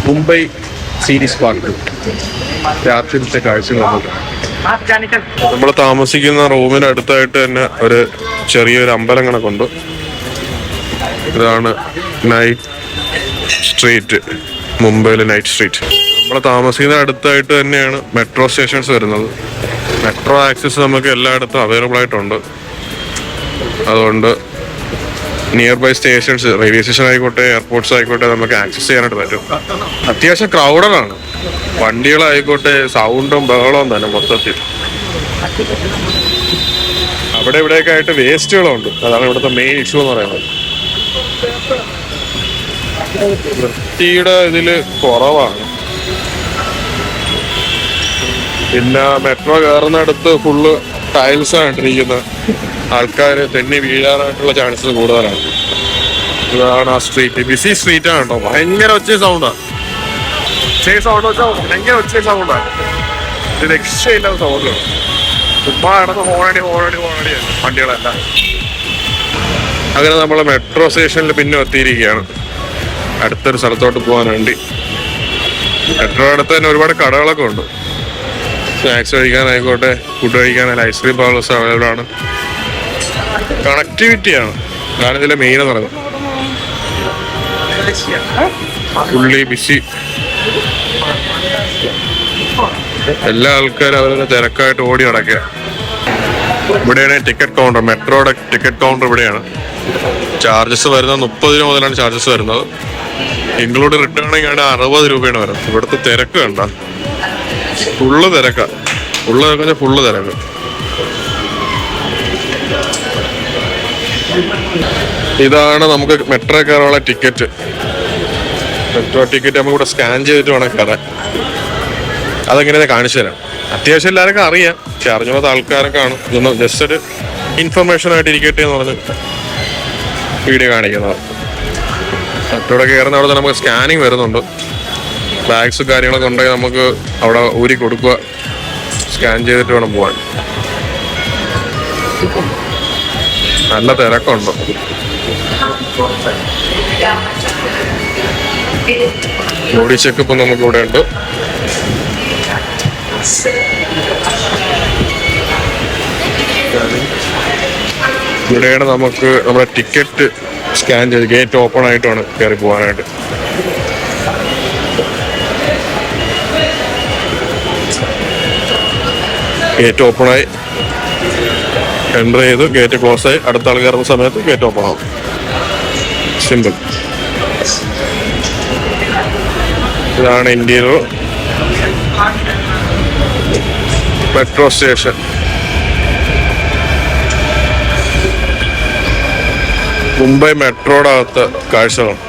Mumbai series park രാത്രിയിലത്തെ കാഴ്ചകൾ. നമ്മൾ താമസിക്കുന്ന റൂമിന് അടുത്തായിട്ട് തന്നെ ഒരു ചെറിയൊരു അമ്പലം കണക്കുണ്ട്. ഇതാണ് നൈറ്റ് സ്ട്രീറ്റ്, മുംബൈയിലെ നൈറ്റ് സ്ട്രീറ്റ്. നമ്മൾ താമസിക്കുന്ന അടുത്തായിട്ട് തന്നെയാണ് മെട്രോ സ്റ്റേഷൻസ് വരുന്നത്. മെട്രോ ആക്സസ് നമുക്ക് എല്ലായിടത്തും അവൈലബിൾ ആയിട്ടുണ്ട്. അതുകൊണ്ട് nearby stations, railway station ആയിക്കോട്ടെ, എയർപോർട്ട്സ് ആയിക്കോട്ടെ, നമുക്ക് ആക്സസ് ചെയ്യാനായിട്ട് പറ്റും. അത്യാവശ്യം ക്രൗഡഡാണ്. വണ്ടികളായിക്കോട്ടെ, സൗണ്ടും ബഹളവും തന്നെ മൊത്തത്തിൽ. അവിടെ ഇവിടെയൊക്കെ ആയിട്ട് വേസ്റ്റുകളുണ്ട്. അതാണ് ഇവിടുത്തെ മെയിൻ ഇഷ്യൂ എന്ന് പറയുന്നത്. വൃത്തിയുടെ ഇതില് കുറവാണ്. പിന്നെ മെട്രോ കയറുന്നിടത്ത് ഫുള്ള് ടൈൽസാണ് ഇട്ടിരിക്കുന്നത്. ആൾക്കാർ തെന്നി വീഴാനായിട്ടുള്ള ചാൻസസ് കൂടുതലാണ്. ഇതാണ് ആ സ്ട്രീറ്റ്. ബിസി സ്ട്രീറ്റ് ആണ് കേട്ടോ. ഭയങ്കര ഒച്ച സൗണ്ടാണ്. ഭയങ്കര ഒച്ച സൗണ്ടാണ്. ഇത് രക്ഷയില്ലാത്ത സൗണ്ടാണ്. ചുമ്മാ കിടന്ന് ഹോണടി വണ്ടികളെല്ലാം. അങ്ങനെ നമ്മൾ മെട്രോ സ്റ്റേഷനിൽ പിന്നെ എത്തിയിരിക്കുകയാണ്, അടുത്തൊരു സ്ഥലത്തോട്ട് പോകാൻ വേണ്ടി. മെട്രോ അടുത്ത് തന്നെ ഒരുപാട് കടകളൊക്കെ ഉണ്ട്. സ്നാക്സ് കഴിക്കാനായിക്കോട്ടെ, ഫുഡ് കഴിക്കാനായി ഐസ്ക്രീം പാർലേഴ്സ് അവൈലബിൾ ആണ്. കണക്ടിവിറ്റിയാണ് അതാണ് ഇതിലെ മെയിൻ എന്ന് പറയുന്നത്. Fully busy. എല്ലാ ആൾക്കാരും അവരുടെ തിരക്കായിട്ട് ഓടി നടക്കുക. ഇവിടെയാണ് ടിക്കറ്റ് കൗണ്ടർ. മെട്രോയുടെ ടിക്കറ്റ് കൗണ്ടർ ഇവിടെയാണ്. ചാർജസ് വരുന്നത് 30 മുതലാണ് ചാർജസ് വരുന്നത്. ഇൻക്ലൂഡ് റിട്ടേണിംഗ് ആണ് 60 രൂപയാണ് വരുന്നത്. ഇവിടുത്തെ തിരക്ക് കണ്ട ഫുള്ള് തിരക്കാണ്. ഫുള്ള് തിരക്ക്. ഇതാണ് നമുക്ക് മെട്രോ കയറാനുള്ള ടിക്കറ്റ്. മെട്രോ ടിക്കറ്റ് നമുക്കിവിടെ സ്കാൻ ചെയ്തിട്ട് വേണം കയറാൻ. അതെങ്ങനെയാ കാണിച്ചു തരാം. അത്യാവശ്യം എല്ലാവർക്കും അറിയാം, പക്ഷെ അറിഞ്ഞാത്ത ആൾക്കാരൊക്കെയാണ് ഇതൊന്ന് ജസ്റ്റ് ഒരു ഇൻഫർമേഷൻ ആയിട്ട് ഇരിക്കട്ടെ എന്ന് പറഞ്ഞ് വീഡിയോ കാണിക്കുന്നത്. മെട്രോയുടെ കയറുന്ന അവിടെ നമുക്ക് സ്കാനിങ് വരുന്നുണ്ട്. ബാഗ്സ് കാര്യങ്ങളൊക്കെ ഉണ്ടെങ്കിൽ നമുക്ക് അവിടെ ഊരി കൊടുക്കുക, സ്കാൻ ചെയ്തിട്ട് വേണം പോവാൻ. നല്ല തിരക്കുണ്ട്. ബോഡി ചെക്കപ്പ് നമുക്ക് ഇവിടെ ഉണ്ട്. ഇവിടെയാണ് നമുക്ക് നമ്മുടെ ടിക്കറ്റ് സ്കാൻ ചെയ്ത് ഗേറ്റ് ഓപ്പൺ ആയിട്ടാണ് കയറി പോകാനായിട്ട്. ഗേറ്റ് ഓപ്പണായി എൻ്റർ ചെയ്ത് ഗേറ്റ് ക്ലോസ് ആയി അടുത്ത ആൾ കയറുന്ന സമയത്ത് ഗേറ്റ് ഓപ്പൺ ആവും. സിമ്പിൾ. ഇതാണ് ഇന്ത്യയിലെ മെട്രോ സ്റ്റേഷൻ. മുംബൈ മെട്രോയുടെ അകത്ത് കാഴ്ചകളാണ്.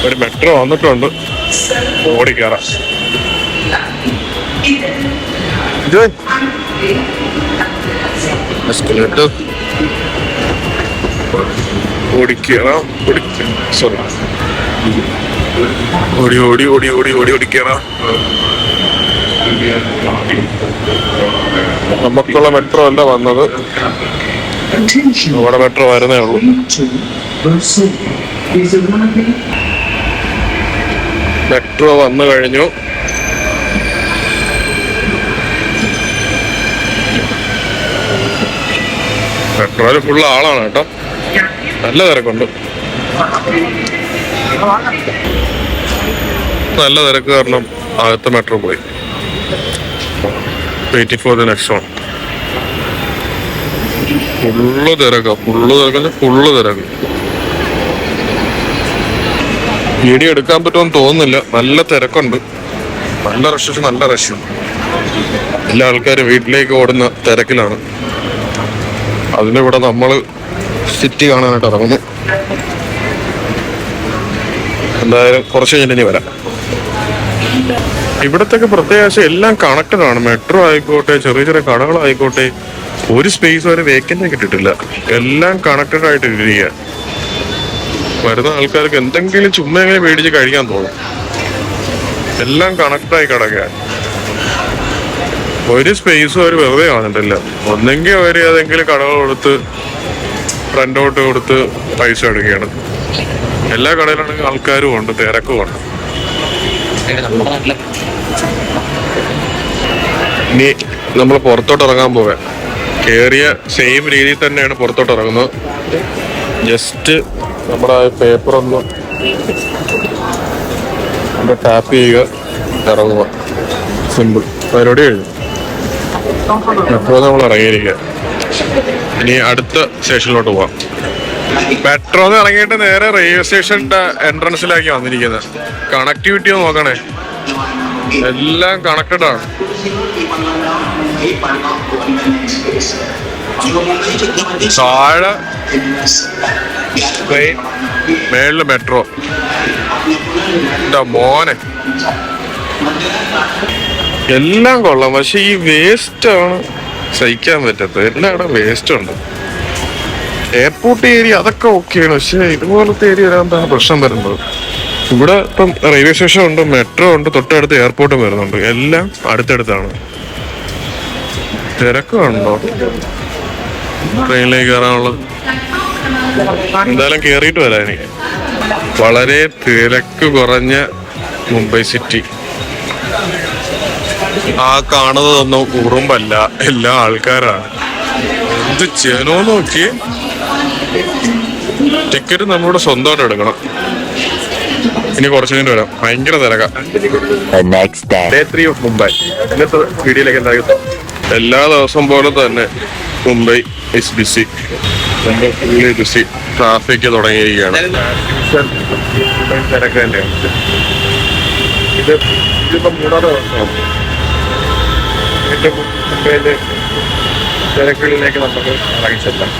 ഒരു മെട്രോ വന്നിട്ടുണ്ട്, ഓടിക്കയറാം. ഓടിക്കയറാം. സോറി, ഓടിക്കയറാം. നമുക്കുള്ള മെട്രോ അല്ല വന്നത്, അവിടെ മെട്രോ വരുന്നേ ഉള്ളൂ. മെട്രോ വന്നു കഴിഞ്ഞു. മെട്രോയില് ഫുള്ള് ആളാണ് കേട്ടോ. നല്ല തിരക്കുണ്ട്. നല്ല തിരക്ക് കാരണം അകത്ത് മെട്രോ പോയി. Waiting for the next one. Full തിരക്ക്. വീഡിയോ എടുക്കാൻ പറ്റുമെന്ന് തോന്നുന്നില്ല. നല്ല തിരക്കുണ്ട്. നല്ല റഷ്. എല്ലാ ആൾക്കാരും വീട്ടിലേക്ക് ഓടുന്ന തിരക്കിലാണ്. അതിനിവിടെ നമ്മൾ സിറ്റി കാണാനായിട്ട് ഇറങ്ങുന്നു. എന്തായാലും കുറച്ച് കഴിഞ്ഞിട്ട് ഇനി വരാം. ഇവിടത്തൊക്കെ പ്രത്യേകിച്ച് എല്ലാം കണക്റ്റഡ് ആണ്. മെട്രോ ആയിക്കോട്ടെ, ചെറിയ കടകളായിക്കോട്ടെ, ഒരു സ്പേസ് വരെ വേക്കൻ്റ് കിട്ടിയിട്ടില്ല. എല്ലാം കണക്റ്റഡ് ആയിട്ട് ഇരിക്കുക. വരുന്ന ആൾക്കാർക്ക് എന്തെങ്കിലും ചുമ്മാ എങ്ങനെ മേടിച്ച് കഴിക്കാൻ തോന്നും. എല്ലാം കണക്റ്റായി കിടക്കുകയാണ്. ഒരു സ്പേസും അവർ വെറുതെ വന്നിട്ടില്ല. ഒന്നെങ്കിൽ അവർ ഏതെങ്കിലും കടകൾ കൊടുത്ത് ഫ്രണ്ട് ഔട്ട് കൊടുത്ത് പൈസ എടുക്കുകയാണ്. എല്ലാ കടയിലാണെങ്കിൽ ആൾക്കാരും ഉണ്ട്, തിരക്കും ഉണ്ട്. ഇനി നമ്മൾ പുറത്തോട്ട് ഇറങ്ങാൻ പോകാൻ കയറിയ സെയിം രീതിയിൽ തന്നെയാണ് പുറത്തോട്ട് ഇറങ്ങുന്നത്. ജസ്റ്റ് നമ്മുടെ പേപ്പർ ഒന്ന് ടാപ്പ് ചെയ്യുക, ഇറങ്ങുക, സിമ്പിൾ പരിപാടി കഴിഞ്ഞു. മെട്രോ നമ്മൾ ഇറങ്ങിയിരിക്കുക. ഇനി അടുത്ത സ്റ്റേഷനിലോട്ട് പോവാം. മെട്രോന്ന് ഇറങ്ങിയിട്ട് നേരെ റെയിൽവേ സ്റ്റേഷന്റെ എൻട്രൻസിലാക്കി വന്നിരിക്കുന്നത്. കണക്ടിവിറ്റി ഒന്ന് നോക്കണേ, എല്ലാം കണക്റ്റഡ് ആണ്. താഴെ ട്രെയിൻ, മേളില് മെട്രോ. മോനെ എല്ലാം കൊള്ളാം, പക്ഷെ ഈ വേസ്റ്റ് ആണ് സഹിക്കാൻ പറ്റാത്തത്. എല്ലായിടും വേസ്റ്റ് ഉണ്ട്. എയർപോർട്ട് ഏരിയ അതൊക്കെ ഓക്കെയാണ്, പക്ഷെ ഇതുപോലത്തെ ഏരിയ വരാന്താണ് പ്രശ്നം വരുന്നത്. ഇവിടെ ഇപ്പം റെയിൽവേ സ്റ്റേഷൻ ഉണ്ട്, മെട്രോ ഉണ്ട്, തൊട്ടടുത്ത് എയർപോർട്ടും വരുന്നുണ്ട്. എല്ലാം അടുത്തടുത്താണ്. തിരക്കുണ്ടോ ട്രെയിനിലേക്ക് കയറാനുള്ളത്? എന്തായാലും കയറിയിട്ട് വരാം. എനിക്ക് വളരെ തിരക്ക് കുറഞ്ഞ മുംബൈ സിറ്റി. ആ കാണുന്നതൊന്നും ഉറുമ്പല്ല, എല്ലാ ആൾക്കാരാണ്. എന്ത് ചെയ്യണോ നോക്കി. ടിക്കറ്റ് നമ്മളിവിടെ സ്വന്തമായിട്ട് എടുക്കണം. ഇനി കുറച്ചു കഴിഞ്ഞിട്ട് വരാം. ഭയങ്കര തിരക്കാം. Day 3 of Mumbai. ഇന്നത്തെ വീഡിയോയിലേക്ക് എന്തായാലും എല്ലാ ദിവസം പോലെ തന്നെ Mumbai is busy. Busy. Traffic തുടങ്ങിയിരിക്കുകയാണ്. തിരക്ക് തന്നെയാണ്. ഇതിപ്പോ 3-ാമത്തെ ദിവസമാണ്. ഏറ്റവും മുംബൈയിലെ തിരക്കുകളിലേക്ക് നമുക്ക് ഇറങ്ങിച്ചെല്ലാം.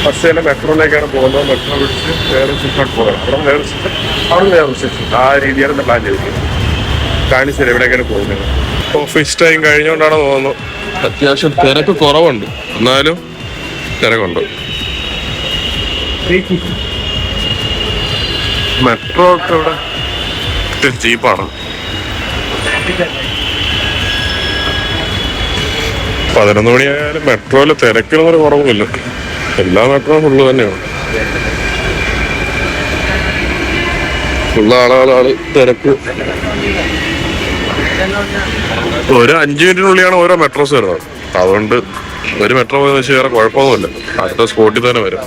ഫസ്റ്റ് തന്നെ മെട്രോയിലേക്കാണ് പോകുന്നത്. മെട്രോ വിളിച്ച് വേറെ സ്റ്റേഷനോട്ട് പോകണം. അവിടെ വേറെ സ്റ്റേഷൻ. ആ രീതിയാണ് പ്ലാൻ ചെയ്തിരിക്കുന്നത്. കാണിച്ചു തരാം എവിടേക്കാണ് പോകുന്നത്. ഓഫീസ് ടൈം കഴിഞ്ഞുകൊണ്ടാണ് തോന്നുന്നു അത്യാവശ്യം തിരക്ക് കുറവുണ്ട്, എന്നാലും തിരക്കുണ്ട്. മെട്രോ ഒക്കെ ഇവിടെ ചീപ്പാണ്. 11 മണിയായാലും മെട്രോയില് തിരക്കിനൊരു കുറവുമില്ല. എല്ലാ മെട്രോ ഫുള്ള് തന്നെയാണ്. ഫുള്ള് ആളാള് തിരക്ക്. ഒരു 5 മിനിറ്റിനുള്ളിലാണ് ഓരോ മെട്രോസ് വരുന്നത്. അതുകൊണ്ട് ഒരു മെട്രോ പോയെന്ന് വെച്ചാൽ വേറെ കുഴപ്പമൊന്നുമില്ല. അടുത്ത സ്പോട്ടിൽ തന്നെ വരും.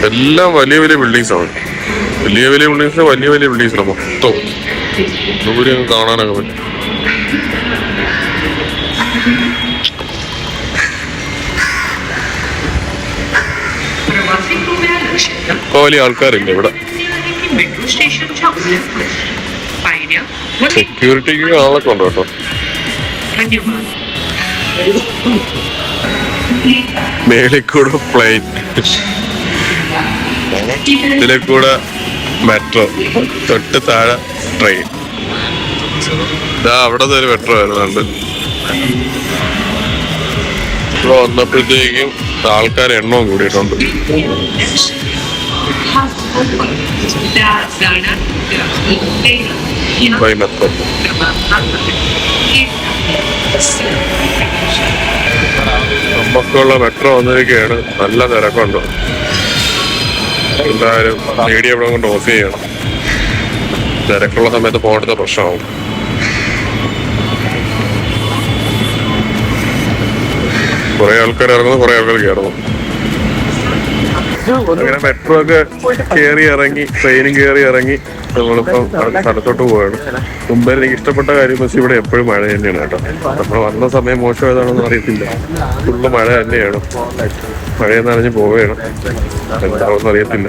എല്ലാം വലിയ വലിയ ബിൽഡിങ്സ് ആണ്. വലിയ വലിയ ബിൽഡിങ്സ്, വലിയ വലിയ ബിൽഡിങ്സ് ആണ് മൊത്തം. ദൂരെ കാണാനൊക്കെ പറ്റും. വലിയ ആൾക്കാരില്ല ഇവിടെ. സെക്യൂരിറ്റിക്ക് ആളൊക്കെ ഉണ്ട് കേട്ടോ. മേളിക്കൂടെ പ്ലെയിൻ, ഇതിലെ കൂടെ മെട്രോ, തൊട്ട് താഴെ ട്രെയിൻ. ഇതാ അവിടത്തെ ഒരു മെട്രോ വരുന്നുണ്ട്. ഇവിടെ വന്നപ്പോഴത്തേക്കും ആൾക്കാർ എണ്ണവും കൂടിയിട്ടുണ്ട്. മെട്രോ നമുക്കുള്ള മെട്രോ വന്നിരിക്കുകയാണ്. നല്ല തിരക്കുണ്ട്. എന്തായാലും മീഡിയ ഇവിടെ കൊണ്ട് ഓഫ് ചെയ്യണം. തിരക്കുള്ള സമയത്ത് പോകേണ്ടത് പ്രശ്നമാവും. കുറെ ആൾക്കാർ ഇറങ്ങുന്നു, കുറെ ആൾക്കാർ കയറുന്നു. അങ്ങനെ മെട്രോ ഒക്കെ കയറി ഇറങ്ങി, ട്രെയിനും കയറി ഇറങ്ങി നമ്മളിപ്പം സ്ഥലത്തോട്ട് പോവാണ്. മുംബൈയിൽ എനിക്ക് ഇഷ്ടപ്പെട്ട കാര്യം വെച്ചാൽ ഇവിടെ എപ്പോഴും മഴ തന്നെയാണ് കേട്ടോ. നമ്മൾ വന്ന സമയം മോശമായതാണെന്ന് അറിയത്തില്ല. ഫുള്ള് മഴ തന്നെയാണ്. മഴയെന്ന് അറിഞ്ഞ് പോവുകയാണ്. എന്താണെന്ന് അറിയത്തില്ല.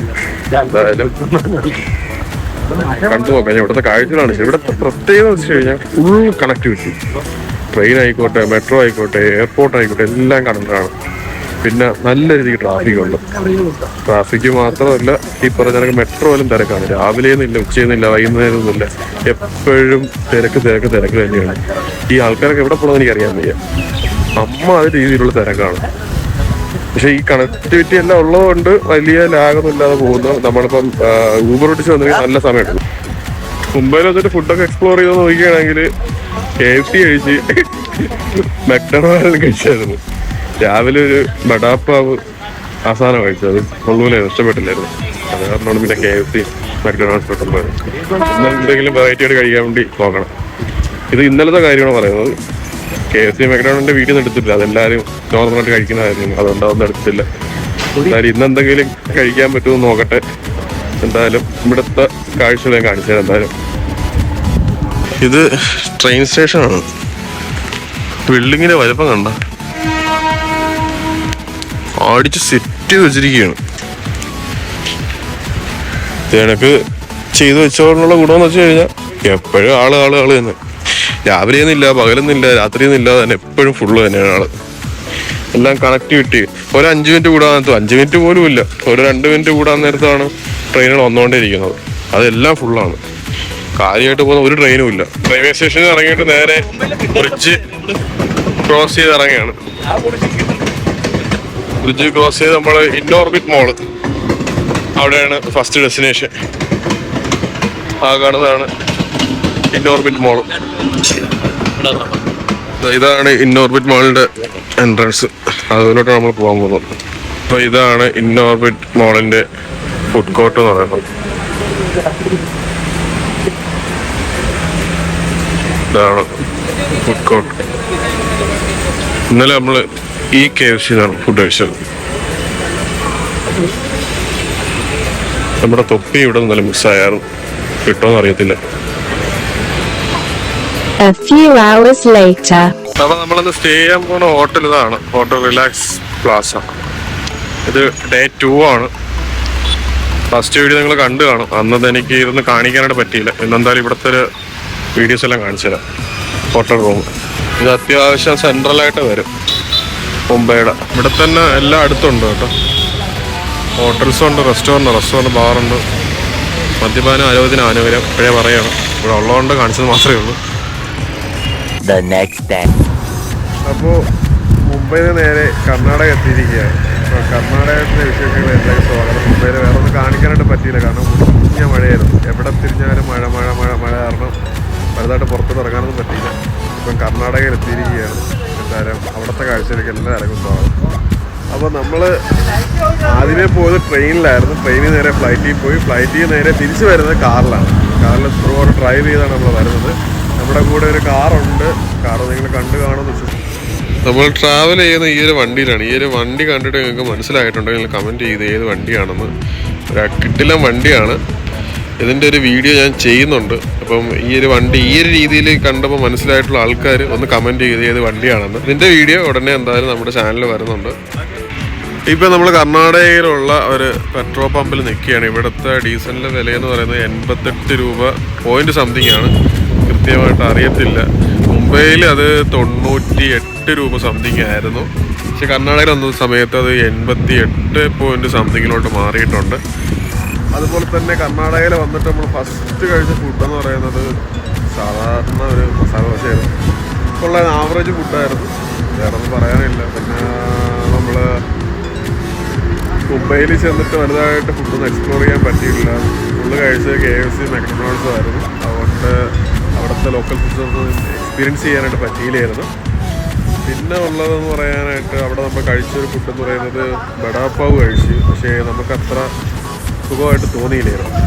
എന്തായാലും കണ്ടു നോക്കാം. ഇവിടുത്തെ കാഴ്ചകളാണ്. ഇവിടുത്തെ പ്രത്യേകത വെച്ച് കഴിഞ്ഞാൽ ഫുൾ കണക്ടിവിറ്റി. ട്രെയിൻ ആയിക്കോട്ടെ, മെട്രോ ആയിക്കോട്ടെ, എയർപോർട്ട് ആയിക്കോട്ടെ, എല്ലാം കണക്റ്റാണ്. പിന്നെ നല്ല രീതിക്ക് ട്രാഫിക് ഉണ്ട്. ട്രാഫിക് മാത്രമല്ല, ഈ പറഞ്ഞ മെട്രോയിലും തിരക്കാണ്. രാവിലെയൊന്നുമില്ല, ഉച്ചയൊന്നുമില്ല, വൈകുന്നേരമൊന്നുമില്ല, എപ്പോഴും തിരക്ക് തന്നെയാണ്. ഈ ആൾക്കാരൊക്കെ എവിടെ പോകണമെന്ന് എനിക്കറിയാൻ വയ്യ. അത് രീതിയിലുള്ള തിരക്കാണ്. പക്ഷെ ഈ കണക്ടിവിറ്റി എല്ലാം ഉള്ളതുകൊണ്ട് വലിയ ലാഗൊന്നും ഇല്ലാതെ പോകുന്നു. നമ്മളിപ്പം ഊബർ ഓടിച്ച് വന്നെങ്കിൽ നല്ല സമയം എടുക്കും. മുംബൈയിൽ വന്നിട്ട് ഫുഡൊക്കെ എക്സ്പ്ലോർ ചെയ്ത് നോക്കുകയാണെങ്കിൽ KFC കഴിച്ച് മെക്ഡൊണാൾഡ് കഴിച്ചായിരുന്നു. രാവിലെ ഒരു ബടാപ്പാവ് അവസാനം കഴിച്ചത് കൊള്ളൂലെ, ഇഷ്ടപ്പെട്ടില്ലായിരുന്നു. അത് കാരണമാണ് പിന്നെ KFC മെക്ഡൊണാൾഡ്സ് പെട്ടെന്ന് എന്തെങ്കിലും വെറൈറ്റി ആയിട്ട് കഴിക്കാൻ വേണ്ടി നോക്കണം. ഇത് ഇന്നലത്തെ കാര്യമാണ് പറയുന്നത്. KFC മെക്ഡൊണാൾഡിന്റെ വീട്ടിൽ നിന്ന് എടുത്തിട്ടില്ല, അതെല്ലാവരും നോർമലായിട്ട് കഴിക്കുന്നതായിരുന്നു. അതുകൊണ്ട് അതൊന്നും എടുത്തില്ല. എന്തായാലും ഇന്നെന്തെങ്കിലും കഴിക്കാൻ പറ്റുമെന്ന് നോക്കട്ടെ. എന്തായാലും ഇവിടുത്തെ കാഴ്ചകൾ ഞാൻ കാണിച്ചത്. എന്തായാലും ഇത് ട്രെയിൻ സ്റ്റേഷനാണ്. ബിൽഡിങ്ങിന്റെ വലുപ്പം കണ്ട അടിച്ച് സെറ്റ് ചെയ്ത് വെച്ചിരിക്കുകയാണ്. ഇതെനിക്ക് ചെയ്ത് വെച്ചോണ്ടുള്ള ഗുണമെന്ന് വെച്ച് കഴിഞ്ഞാൽ എപ്പോഴും ആള് തന്നെ. രാവിലെയൊന്നുമില്ല, പകലൊന്നുമില്ല, രാത്രിയൊന്നുമില്ല, തന്നെ എപ്പോഴും ഫുള്ള് തന്നെയാണ് ആള്. എല്ലാം കണക്ടിവിറ്റി. ഒരു 5 മിനിറ്റ് കൂടാൻ നേരത്ത്, 5 മിനിറ്റ് പോലും ഇല്ല, ഒരു 2 മിനിറ്റ് കൂടാൻ നേരത്താണ് ട്രെയിനുകൾ വന്നുകൊണ്ടേയിരിക്കുന്നത്. അതെല്ലാം ഫുള്ളാണ്. കാര്യമായിട്ട് പോകുന്ന ഒരു ട്രെയിനും ഇല്ല. റെയിൽവേ സ്റ്റേഷനിൽ ഇറങ്ങിയിട്ട് നേരെ ബ്രിഡ്ജ് ക്രോസ് ചെയ്ത് ഇറങ്ങിയാണ്. ബ്രിഡ്ജ് ക്രോസ് ചെയ്ത് നമ്മൾ ഇന്നോർബിറ്റ് മോള്, അവിടെയാണ് ഫസ്റ്റ് ഡെസ്റ്റിനേഷൻ. ആ കാണുന്നതാണ് ഇന്നോർബിറ്റ് മോള്. ഇതാണ് ഇന്നോർബിറ്റ് മോളിന്റെ എൻട്രൻസ്. അതിലോട്ട് നമ്മൾ പോകാൻ പോകുന്നത്. അപ്പൊ ഇതാണ് ഇന്നോർബിറ്റ് മോളിന്റെ ഫുഡ് കോർട്ട് എന്ന് പറയുന്നത്. ഇതാണ് ഫുഡ് കോർട്ട്. ഇന്നലെ നമ്മള് ഈ KFC ഫുഡ് കഴിച്ചത്. നമ്മുടെ തൊപ്പി ഇവിടെ ഇന്നലെ മിസ്സായാലും കിട്ടുമെന്ന് അറിയത്തില്ല. അപ്പൊ നമ്മളിന്ന് സ്റ്റേ ചെയ്യാൻ പോകുന്ന ഹോട്ടൽ ഇതാണ്, ഹോട്ടൽ റിലാക്സ് പ്ലാസ. ഇത് ഡേ 2 ആണ്. ഫസ്റ്റ് വീഡിയോ നിങ്ങൾ കണ്ടു കാണും. അന്നത് എനിക്ക് ഇതൊന്ന് കാണിക്കാനായിട്ട് പറ്റിയില്ല. ഇന്നെന്തായാലും ഇവിടുത്തെ ഒരു വീഡിയോസ് എല്ലാം കാണിച്ചു തരാം. ഹോട്ടൽ റൂം ഇത് അത്യാവശ്യം സെൻട്രലായിട്ട് വരും മുംബൈയുടെ. ഇവിടെ തന്നെ എല്ലാം അടുത്തുണ്ട് കേട്ടോ. ഹോട്ടൽസും ഉണ്ട്, റെസ്റ്റോറൻറ്റ്, ബാറുണ്ട്. മദ്യപാനം ആരോഗ്യത്തിന് ആനുകൂല്യം ഇപ്പോഴേ പറയണം. ഇവിടെ ഉള്ളതുകൊണ്ട് കാണിച്ചത് മാത്രമേ ഉള്ളൂ. അപ്പോൾ മുംബൈയിൽ നേരെ കർണാടക എത്തിയിരിക്കുകയാണ്. അപ്പോൾ കർണാടകത്തിലെ വിശേഷങ്ങൾ എല്ലാവരും സ്വാഗതം. മുംബൈയിൽ വേറെ ഒന്നും കാണിക്കാനായിട്ട് പറ്റിയില്ല, കാരണം മുടിഞ്ഞ മഴയായിരുന്നു. എവിടെ തിരിഞ്ഞാലും മഴ കാരണം വലുതായിട്ട് പുറത്തോട്ട് ഇറങ്ങാനൊന്നും പറ്റിയില്ല. ഇപ്പം കർണാടകയിൽ എത്തിയിരിക്കുകയാണ്. എന്തായാലും അവിടുത്തെ കാഴ്ചയിലേക്ക് എല്ലാവർക്കും സ്വാഗതം. അപ്പോൾ നമ്മൾ ആദ്യമേ പോയത് ട്രെയിനിലായിരുന്നു. ട്രെയിനിൽ നേരെ ഫ്ലൈറ്റിൽ പോയി, ഫ്ലൈറ്റിൽ നേരെ തിരിച്ചു വരുന്നത് കാറിലാണ്. കാറിൽ ത്രൂ ഔട്ട് ഡ്രൈവ് ചെയ്താണ് നമ്മൾ വരുന്നത്. നമ്മുടെ കൂടെ ഒരു കാറുണ്ട്. കാറ് നിങ്ങൾ കണ്ടു കാണുമെന്ന് വിശ്വസിക്കുന്നു. നമ്മൾ ട്രാവൽ ചെയ്യുന്ന ഈ ഒരു വണ്ടിയിലാണ്. ഈ ഒരു വണ്ടി കണ്ടിട്ട് നിങ്ങൾക്ക് മനസ്സിലായിട്ടുണ്ടെങ്കിൽ കമൻറ്റ് ചെയ്ത് ഏത് വണ്ടിയാണെന്ന്. ഒരു കിടിലൻ വണ്ടിയാണ്. ഇതിൻ്റെ ഒരു വീഡിയോ ഞാൻ ചെയ്യുന്നുണ്ട്. അപ്പം ഈ ഒരു വണ്ടി ഈ ഒരു രീതിയിൽ കണ്ടപ്പോൾ മനസ്സിലായിട്ടുള്ള ആൾക്കാർ ഒന്ന് കമൻറ്റ് ചെയ്ത് ഏത് വണ്ടിയാണെന്ന്. ഇതിൻ്റെ വീഡിയോ ഉടനെ എന്തായാലും നമ്മുടെ ചാനലിൽ വരുന്നുണ്ട്. ഇപ്പം നമ്മൾ കർണാടകയിലുള്ള ഒരു പെട്രോൾ പമ്പിൽ നിൽക്കുകയാണ്. ഇവിടുത്തെ ഡീസലിൻ്റെ വിലയെന്ന് പറയുന്നത് 88 രൂപ പോയിന്റ് സംതിങ് ആണ്. കൃത്യമായിട്ട് അറിയത്തില്ല. മുംബൈയിൽ അത് 98 രൂപ സംതിങ് ആയിരുന്നു. പക്ഷെ കർണാടകയിൽ വന്ന സമയത്ത് അത് 88 പോയിന്റ് സംതിങ്ങിലോട്ട് മാറിയിട്ടുണ്ട്. അതുപോലെ തന്നെ കർണാടകയിൽ വന്നിട്ട് നമ്മൾ ഫസ്റ്റ് കഴിച്ച ഫുഡെന്ന് പറയുന്നത് സാധാരണ ഒരു മസാല ദോശയായിരുന്നു. ഉള്ള ആവറേജ് ഫുഡായിരുന്നു, വേറെ ഒന്നും പറയാനില്ല. പിന്നെ നമ്മൾ മുംബൈയിൽ ചെന്നിട്ട് വലുതായിട്ട് ഫുഡൊന്നും എക്സ്പ്ലോർ ചെയ്യാൻ പറ്റിയില്ല. ഫുള്ള് കഴിച്ചത് KFC മെക്ഡൊണാൾഡ്സും ആയിരുന്നു. അതുകൊണ്ട് അവിടുത്തെ ലോക്കൽ ഫുഡ്സൊന്നും എക്സ്പീരിയൻസ് ചെയ്യാനായിട്ട് പറ്റിയില്ലായിരുന്നു. പിന്നെ ഉള്ളതെന്ന് പറയാനായിട്ട് അവിടെ നമ്മൾ കഴിച്ചൊരു ഫുഡെന്ന് പറയുന്നത് ബടാപ്പാവ് കഴിച്ചു. പക്ഷേ നമുക്കത്ര സുഖമായിട്ട് തോന്നിയില്ലായിരുന്നു.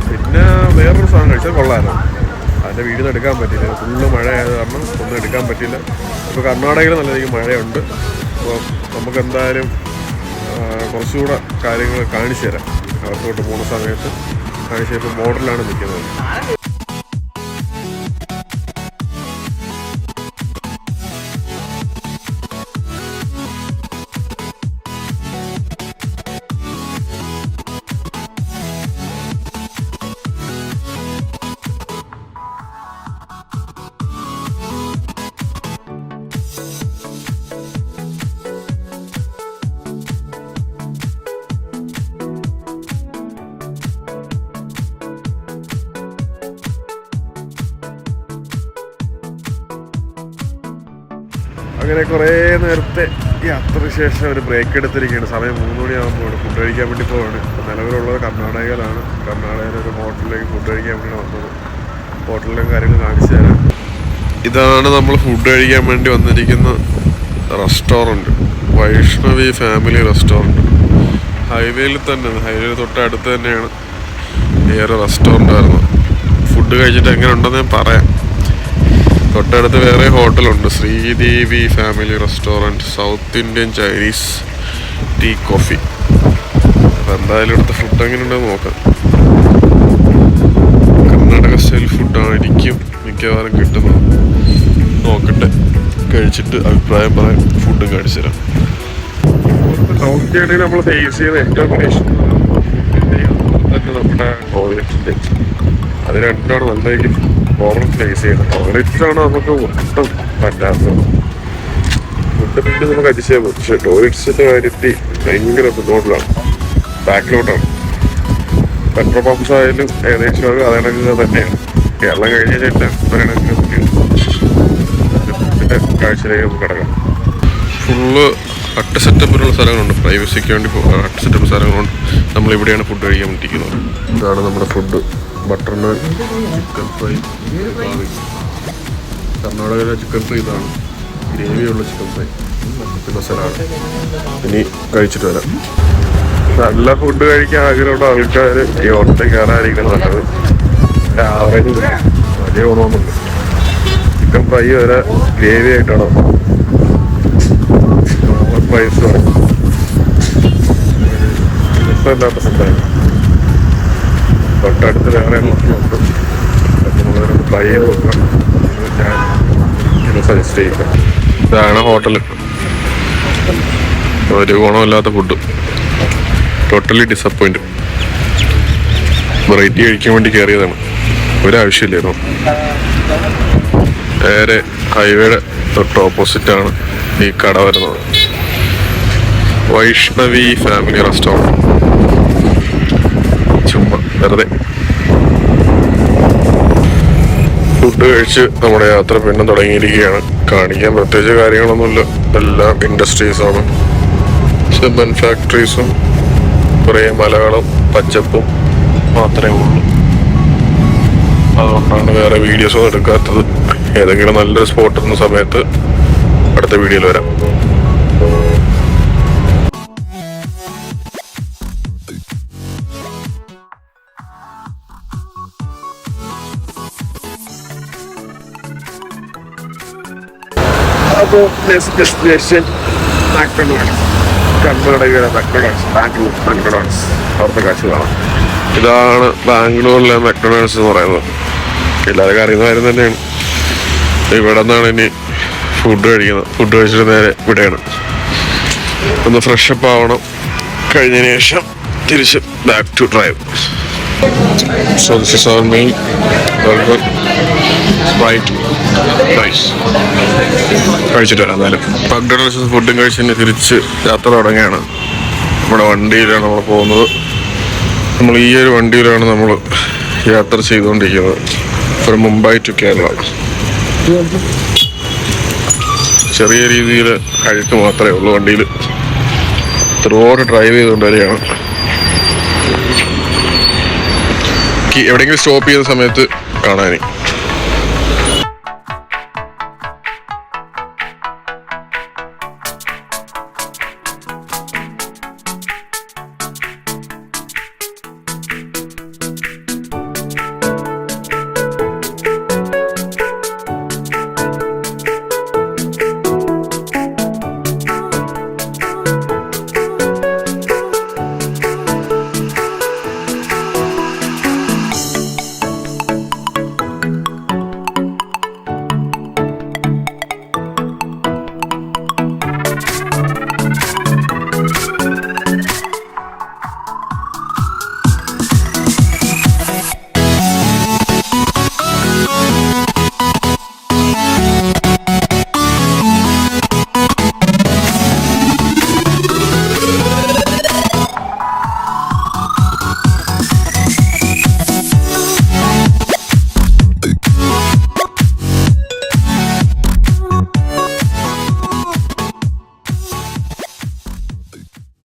പിന്നെ വേറൊരു സാധനം കഴിച്ചാൽ കൊള്ളായിരുന്നു. അതിൻ്റെ വീഡിയോ ഒന്നും എടുക്കാൻ പറ്റിയില്ല, ഫുള്ള് മഴ ആയത് കാരണം ഒന്നും എടുക്കാൻ പറ്റില്ല. ഇപ്പോൾ കർണാടകയിൽ നല്ല രീതിക്ക് മഴയുണ്ട്. അപ്പോൾ നമുക്ക് എന്തായാലും കുറച്ചുകൂടെ കാര്യങ്ങൾ കാണിച്ചു തരാം. അകത്തോട്ട് പോകുന്ന സമയത്ത് കാണിച്ചു തരുമ്പോൾ ബോർഡറിലാണ് നിൽക്കുന്നത്. അങ്ങനെ കുറേ നേരത്തെ യാത്രയ്ക്ക് ശേഷം ഒരു ബ്രേക്ക് എടുത്തിരിക്കുകയാണ്. സമയം 3 മണിയാകുമ്പോൾ ഫുഡ് കഴിക്കാൻ വേണ്ടി പോവാണ്. നിലവിലുള്ളത് കർണാടകയിലാണ്. കർണാടകയിലെ ഒരു ഹോട്ടലിലേക്ക് ഫുഡ് കഴിക്കാൻ വേണ്ടി വന്നത്. ഹോട്ടലിലെ കാര്യങ്ങൾ കാണിച്ചു തരാം. ഇതാണ് നമ്മൾ ഫുഡ് കഴിക്കാൻ വേണ്ടി വന്നിരിക്കുന്ന റെസ്റ്റോറൻറ്റ്, വൈഷ്ണവി ഫാമിലി റെസ്റ്റോറൻറ്റ്. ഹൈവേയിൽ തന്നെ, ഹൈവേയിൽ തൊട്ടടുത്ത് തന്നെയാണ് ഈ ഒരു റെസ്റ്റോറൻ്റ് ആയിരുന്നു. ഫുഡ് കഴിച്ചിട്ട് എങ്ങനെ ഉണ്ടെന്ന് ഞാൻ പറയാം. തൊട്ടടുത്ത് വേറെ ഹോട്ടലുണ്ട്, Sridevi family restaurant, South Indian Chinese tea coffee. അപ്പം എന്തായാലും ഇവിടുത്തെ ഫുഡ് എങ്ങനെയുണ്ടെന്ന് നോക്കാം. കർണാടക സ്റ്റൈൽ ഫുഡായിരിക്കും മിക്കവാറും കിട്ടുന്നത്. നോക്കട്ടെ, കഴിച്ചിട്ട് അഭിപ്രായം പറയാം. ഫുഡും കാണിച്ചു തരാം. സൗത്ത് ഇന്ത്യയിൽ നമ്മൾ ഫേസ് ചെയ്യുന്ന ഏറ്റവും വലിയ ഇഷ്ടം തന്നെ നമ്മുടെ ടോയ്ലറ്റ്. അത് രണ്ടാണ് നല്ലതായിട്ട് പ്രോബ്ലം ഫേസ് ചെയ്യുന്നത്. ടോയ്ലറ്റ്സാണ് നമുക്ക് ഒട്ടും പറ്റാത്തത്. ഫുഡ് പിന്നെ നമുക്ക് അടിച്ചേ പോകും. പക്ഷേ ടോയ്ലറ്റ്സിൻ്റെ കാര്യത്തിൽ ഭയങ്കര ബുദ്ധിമുട്ടിലാണ്, ബാക്കിലോട്ടാണ്. പെട്രോൾ പമ്പ്സ് ആയാലും ഏകദേശം അതേണക്ക് തന്നെയാണ്. കേരളം കഴിഞ്ഞ ശേഷം ഒരിടക്ക് കാഴ്ചയിലേക്ക് കിടക്കാം. ഫുള്ള് ഹട്ട് സെറ്റപ്പിലുള്ള സ്ഥലങ്ങളുണ്ട്, പ്രൈവസിക്ക് വേണ്ടി ഹട്ട് സെറ്റപ്പ് സ്ഥലങ്ങളുണ്ട്. നമ്മളിവിടെയാണ് ഫുഡ് കഴിക്കാൻ വേണ്ടിയിരിക്കുന്നത്. ഇതാണ് നമ്മുടെ ഫുഡ്. ബട്ടർ നാൻ, ചിക്കൻ ഫ്രൈ, കർണാടകയിലെ ചിക്കൻ ഫ്രൈ ഇതാണ്. ഗ്രേവിയുള്ള ചിക്കൻ ഫ്രൈ, പിന്നെ സലാഡ്. ഇനി കഴിച്ചിട്ട് വരാം. നല്ല ഫുഡ് കഴിക്കാൻ ആഗ്രഹമുള്ള ആൾക്കാർ ഈ ഹോട്ടലിൽ കയറാതിരിക്കുന്നത് നല്ലത്. ആവറേജ് വലിയ ഗുണമൊന്നുമില്ല. ചിക്കൻ ഫ്രൈ വരെ ഗ്രേവി ആയിട്ടാണ് പ്രൈസ് ഇഷ്ടമില്ലാത്ത ഫുഡാണ്. തൊട്ടടുത്ത് വേറെ ഹോട്ടലുണ്ട്, നമ്മളൊരു ഫ്രൈ ചെയ്ത് നോക്കാം. ഞാൻ സജസ്റ്റ് ചെയ്യാം. ഇതാണ് ഹോട്ടൽ. ഒരു ഗുണമില്ലാത്ത ഫുഡ്, ടോട്ടലി ഡിസപ്പോയിൻറ്റ്. വെറൈറ്റി കഴിക്കാൻ വേണ്ടി കയറിയതാണ്, ഒരാവശ്യമില്ലായിരുന്നു. നേരെ ഹൈവേയുടെ തൊട്ട് ഓപ്പോസിറ്റാണ് ഈ കട വരുന്നത്. Vaishnavi family restaurant. ചുമ്മാ വെറുതെ ഫുഡ് കഴിച്ച് നമ്മുടെ യാത്ര പിന്നെ തുടങ്ങിയിരിക്കുകയാണ്. കാണിക്കാൻ പ്രത്യേകിച്ച് കാര്യങ്ങളൊന്നുമില്ല. എല്ലാം ഇൻഡസ്ട്രീസാണ്, സിമന്റ് ഫാക്ടറീസും കുറേ മലകളും പച്ചപ്പും മാത്രമേ ഉള്ളൂ. അതുകൊണ്ടാണ് വേറെ വീഡിയോസൊന്നും എടുക്കാത്തത്. ഏതെങ്കിലും നല്ലൊരു സ്പോട്ട് എന്ന സമയത്ത് അടുത്ത വീഡിയോയിൽ വരാം. അപ്പോൾ നെക്സ്റ്റ് ഡെസ്റ്റിനേഷൻ മാക്ഡൊണാൾഡ്സ്. കർണാടകയിലെ മാക്ഡൊണാൾഡ്സ്, ബാംഗ്ലൂർ മാക്ഡൊണാൾഡ്സ്. അവിടുത്തെ കാഴ്ച കാണാം. ഇതാണ് ബാംഗ്ലൂരിലെ മാക്ഡൊണാൾഡ്സ് എന്ന് പറയുന്നത്. എല്ലാവർക്കും അറിയുന്ന കാര്യം തന്നെയാണ്. ഇവിടെ നിന്നാണ് ഇനി ഫുഡ് കഴിക്കുന്നത്. ഫുഡ് കഴിച്ചിട്ട് നേരെ ഇവിടെയാണ്. ഒന്ന് ഫ്രഷപ്പ് ആവണം. കഴിഞ്ഞതിന് ശേഷം തിരിച്ച് back to drive. So this is our main burger, Sprite, rice. കഴിച്ചിട്ട് വരാം. എന്നാലും മാക്ഡൊണാൾഡ്സ് ഫുഡും കഴിച്ച് തിരിച്ച് യാത്ര തുടങ്ങിയാണ്. നമ്മുടെ വണ്ടിയിലാണ് നമ്മൾ പോകുന്നത്. നമ്മൾ ഈ ഒരു വണ്ടിയിലാണ് നമ്മൾ യാത്ര ചെയ്തുകൊണ്ടിരിക്കുന്നത്. From Mumbai to Kerala. ചെറിയ രീതിയിൽ അഴുക്ക് മാത്രമേ ഉള്ളൂ വണ്ടിയിൽ. ത്രൂഔട്ട് ഡ്രൈവ് ചെയ്തുകൊണ്ട് വരികയാണ്. എവിടെയെങ്കിലും സ്റ്റോപ്പ് ചെയ്യുന്ന സമയത്ത് കാണാൻ